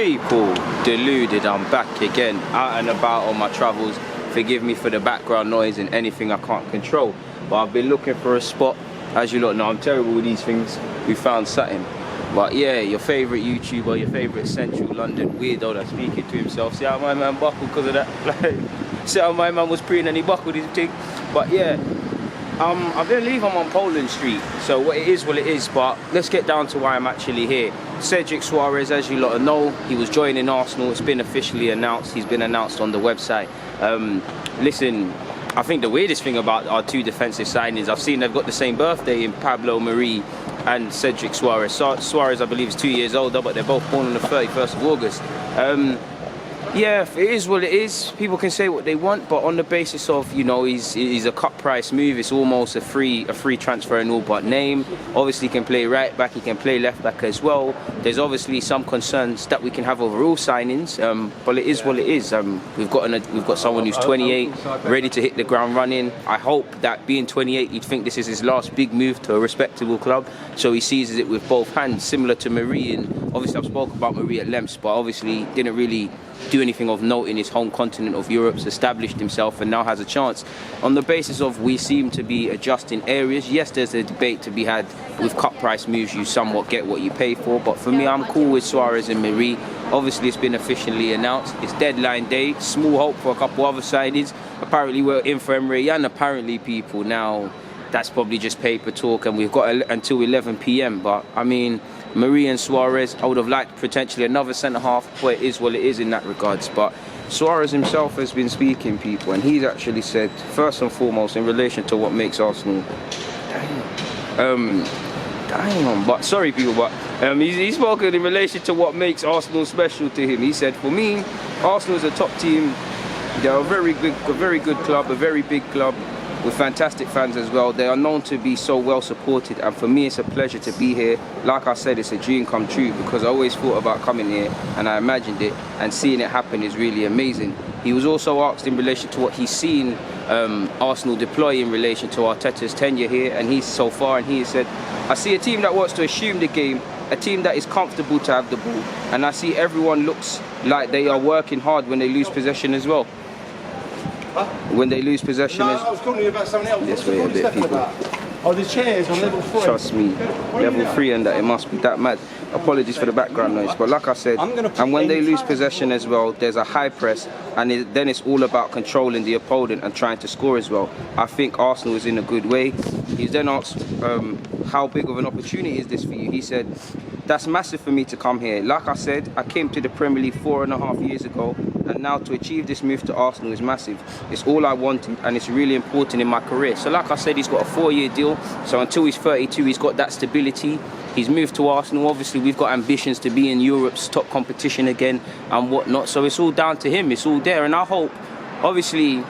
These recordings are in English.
People, Deluded, I'm back again, out and about on my travels. Forgive me for the background noise and anything I can't control, but I've been looking for a spot. As you lot know, I'm terrible with these things. We found something. But yeah, your favourite YouTuber, your favourite Central London weirdo that's speaking to himself. See how my man buckled because of that? See how my man was preying and he buckled his thing? But yeah, I believe I'm on Poland Street, so what it is, well it is, but let's get down to why I'm actually here. Cedric Suarez, as you lot know, he was joining Arsenal. It's been officially announced. He's been announced on the website. Listen, I think the weirdest thing about our two defensive signings, I've seen they've got the same birthday in Pablo Marie and Cedric Suarez. Suarez, I believe, is 2 years older, but they're both born on the 31st of August. Yeah, it is what it is. People can say what they want, but on the basis of, you know, he's a cut price move. It's almost a free transfer in all but name. Obviously, he can play right back. He can play left back as well. There's obviously some concerns that we can have over all signings, but it is what it is. We've got someone who's 28, ready to hit the ground running. I hope that being 28, you'd think this is his last big move to a respectable club, so he seizes it with both hands, similar to Marie. And obviously, I've spoken about Marie at length, but obviously didn't really do anything of note in his home continent of Europe, established himself and now has a chance. On the basis of we seem to be adjusting areas, yes, there's a debate to be had with cut price moves. You somewhat get what you pay for, but for me, I'm cool with Suarez and Marie. Obviously, it's been officially announced. It's deadline day. Small hope for a couple other signings. Apparently, we're in for Emery, and apparently, people now, that's probably just paper talk, and we've got until 11 p.m. But I mean, Marie and Suarez, I would have liked potentially another centre-half, but it is what it is in that regards. But Suarez himself has been speaking, people, and he's actually said, first and foremost, in relation to what makes Arsenal... but sorry, people, but he's spoken in relation to what makes Arsenal special to him. He said, for me, Arsenal is a top team. They're a very good club, a very big club, with fantastic fans as well. They are known to be so well supported, and for me it's a pleasure to be here. Like I said, it's a dream come true, because I always thought about coming here and I imagined it, and seeing it happen is really amazing. He was also asked in relation to what he's seen Arsenal deploy in relation to Arteta's tenure here, and he's so far, and he has said, I see a team that wants to assume the game, a team that is comfortable to have the ball, and I see everyone looks like they are working hard when they lose possession as well. When they lose possession, no, I was calling you about something else. Yes, wait a bit, people. Oh, the chairs on level 3. Trust me, level 3, and that it must be that mad. Apologies for the background noise, but like I said, and when they lose possession as well, there's a high press, and then it's all about controlling the opponent and trying to score as well. I think Arsenal is in a good way. He's then asked, how big of an opportunity is this for you? He said, that's massive for me to come here. Like I said, I came to the Premier League 4.5 years ago, and now to achieve this move to Arsenal is massive. It's all I wanted, and it's really important in my career. So like I said, he's got a 4-year deal, so until he's 32, he's got that stability. He's moved to Arsenal. Obviously, we've got ambitions to be in Europe's top competition again and whatnot, so it's all down to him. It's all there, and I hope, obviously,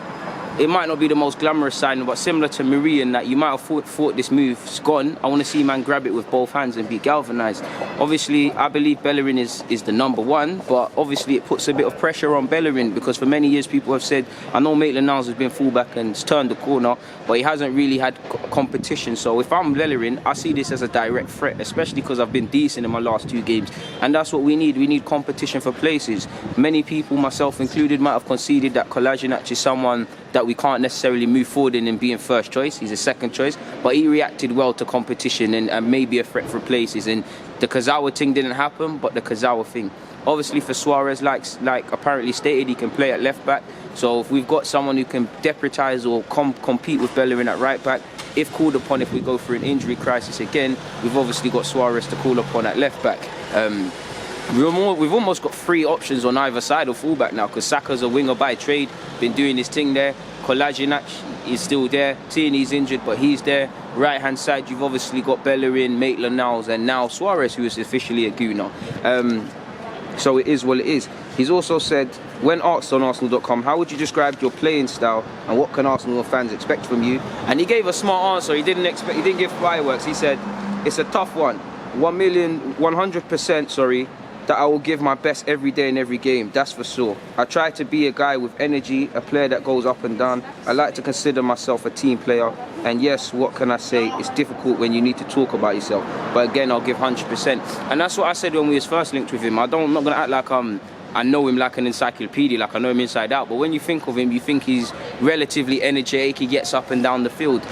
it might not be the most glamorous signing, but similar to Marie in that you might have thought this move's gone. I want to see man grab it with both hands and be galvanised. Obviously, I believe Bellerin is the #1, but obviously it puts a bit of pressure on Bellerin, because for many years people have said, I know Maitland-Niles has been fullback and has turned the corner, but he hasn't really had competition. So if I'm Bellerin, I see this as a direct threat, especially because I've been decent in my last 2 games, and that's what we need. We need competition for places. Many people, myself included, might have conceded that Kolasinac is someone that we can't necessarily move forward in and being first choice. He's a second choice, but he reacted well to competition and maybe a threat for places. And the Kazawa thing didn't happen, but the Kazawa thing. Obviously for Suarez, like apparently stated, he can play at left back. So if we've got someone who can deputise or compete with Bellerin at right back, if called upon, if we go through an injury crisis again, we've obviously got Suarez to call upon at left back. We've almost got 3 options on either side of fullback now, because Saka's a winger by trade, been doing his thing there. Kolasinac is still there. Tierney's injured, but he's there. Right hand side, you've obviously got Bellerin, Maitland-Niles, and now Suarez, who is officially a Gooner. So it is what it is. He's also said, when asked on Arsenal.com, how would you describe your playing style and what can Arsenal fans expect from you? And he gave a smart answer. He didn't give fireworks. He said, it's a tough one. 100%, sorry. that I will give my best every day in every game, that's for sure. I try to be a guy with energy, a player that goes up and down. I like to consider myself a team player. And yes, what can I say? It's difficult when you need to talk about yourself. But again, I'll give 100%. And that's what I said when we was first linked with him. I'm not going to act like I know him like an encyclopedia, like I know him inside out. But when you think of him, you think he's relatively energetic. He gets up and down the field.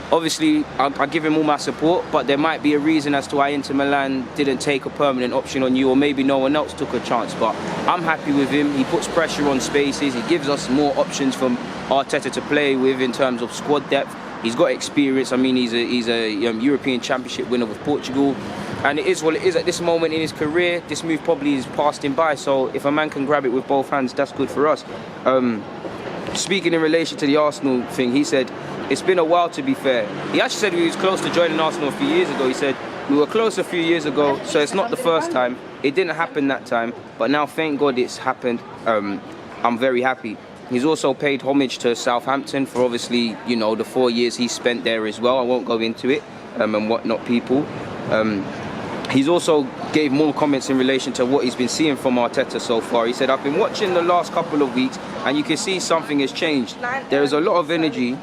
Obviously, I give him all my support, but there might be a reason as to why Inter Milan didn't take a permanent option on you, or maybe no one else took a chance. But I'm happy with him. He puts pressure on spaces. He gives us more options from Arteta to play with in terms of squad depth. He's got experience. I mean, he's a European Championship winner with Portugal. And it is what it is at this moment in his career. This move probably is passed him by. So if a man can grab it with both hands, that's good for us. Speaking in relation to the Arsenal thing, he said, it's been a while, to be fair. He actually said he was close to joining Arsenal a few years ago. He said, we were close a few years ago, so it's not the first time. It didn't happen that time, but now, thank God it's happened. I'm very happy. He's also paid homage to Southampton for obviously, you know, the 4 years he spent there as well. I won't go into it and whatnot, people. He's also gave more comments in relation to what he's been seeing from Arteta so far. He said, I've been watching the last couple of weeks and you can see something has changed. There is a lot of energy.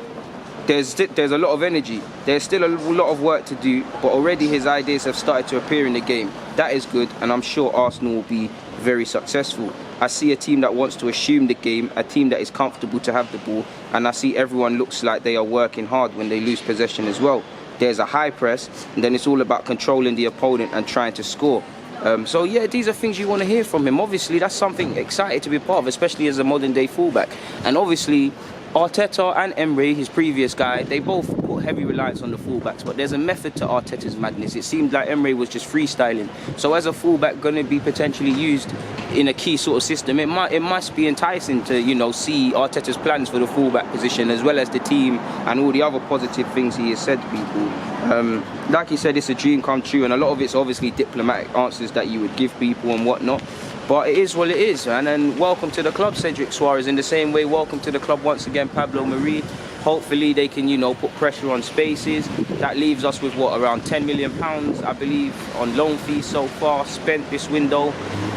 There's a lot of energy. There's still a lot of work to do, but already his ideas have started to appear in the game. That is good, and I'm sure Arsenal will be very successful. I see a team that wants to assume the game, a team that is comfortable to have the ball, and I see everyone looks like they are working hard when they lose possession as well. There's a high press, and then it's all about controlling the opponent and trying to score. So yeah, these are things you want to hear from him. Obviously, that's something exciting to be part of, especially as a modern-day fullback. And obviously, Arteta and Emery, his previous guy, they both put heavy reliance on the fullbacks, but there's a method to Arteta's madness. It seemed like Emery was just freestyling. So as a fullback going to be potentially used in a key sort of system, it must be enticing to, you know, see Arteta's plans for the fullback position as well as the team and all the other positive things he has said to people. Like he said, it's a dream come true, and a lot of it's obviously diplomatic answers that you would give people and whatnot. But it is what it is, and then welcome to the club, Cedric Suarez. In the same way, welcome to the club once again, Pablo Marie. Hopefully they can, you know, put pressure on spaces. That leaves us with, what, around £10 million, I believe, on loan fees so far, spent this window.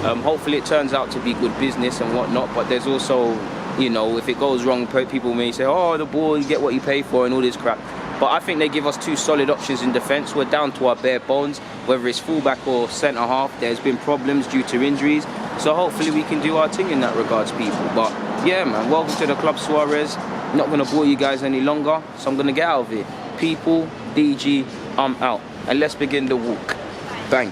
Hopefully it turns out to be good business and whatnot, but there's also, you know, if it goes wrong, people may say, oh, the ball, you get what you pay for and all this crap. But I think they give us two solid options in defence. We're down to our bare bones, whether it's fullback or centre-half. There's been problems due to injuries. So hopefully we can do our thing in that regards, people. But yeah, man, welcome to the club, Suarez. Not going to bore you guys any longer, so I'm going to get out of here. People, DG, I'm out. And let's begin the walk. Bang.